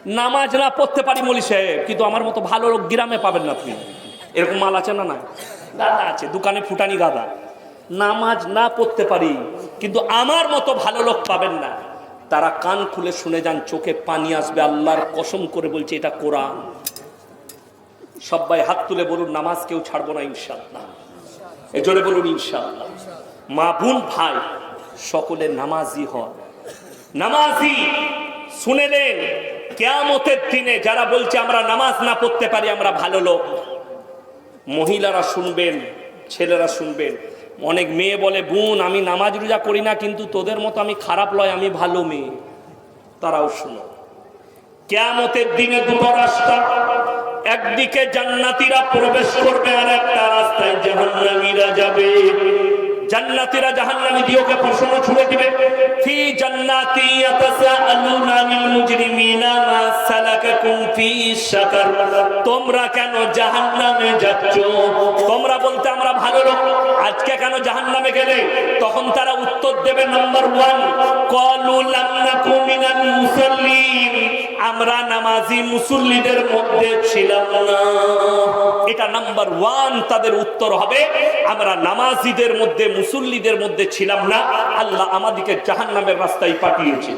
নামাজ না পড়তে পারি মৌলী সাহেব, কিন্তু আমার মতো ভালো লোক গ্রামে পাবেন না আপনি। এরকম মাল আছে না? না গাদা আছে, দোকানে ফুটানি গাদা। নামাজ না পড়তে পারি, কিন্তু আমার মতো ভালো লোক পাবেন না। তারা কান খুলে শুনে যান, চোখে পানি আসবে, আল্লাহর কসম করে বলছে এটা কোরআন। সবাই হাত তুলে বলুন নামাজ কেউ ছাড়বো না ইনশাআল্লাহ। এই জোরে বলুন ইনশাআল্লাহ। মা বোন ভাই সকলে নামাজি হন, নামাজি। শুনেলেন কিয়ামতের দিনে যারা বলছে আমরা নামাজ না পড়তে পারি আমরা ভালো লোক, মহিলারা শুনবেন, ছেলেরা শুনবেন। অনেক মেয়ে বলে বোন আমি নামাজ রোজা করি না, কিন্তু তোদের মতো আমি খারাপ লয়, আমি ভালো মেয়ে। তারাও শুনো, কিয়ামতের দিনে দুটো রাস্তা, একদিকে জান্নাতীরা প্রবেশ করবে আর একটা রাস্তায় জাহান্নামীরা যাবে। জান্নাতীরা জাহান্নামীদেরকে প্রশ্ন ছুড়ে দিবে, ফি জান্নাতি ইয়াতাসাআলুনা আনিল মুজরিমিনা মা সালাকাকুম ফি সাকার, তোমরা কেন জাহান্নামে যাচ্ছ? তোমরা বলতে আমরা ভালো লোক, আজকে কেন জাহান্নামে গেলে? তখন তারা উত্তর দেবে নাম্বার 1, ক্বালু লাম নাকু মিনাল মুসাল্লিন, আমরা নামাজি মুসল্লিদের মধ্যে ছিলাম না। এটা নাম্বার 1 তাদের উত্তর হবে, আমরা নামাজিদের মধ্যে মুসল্লিদের মধ্যে ছিলাম না, আল্লাহ আমাদেরকে জাহান্নামের রাস্তায় পাঠিয়েছে।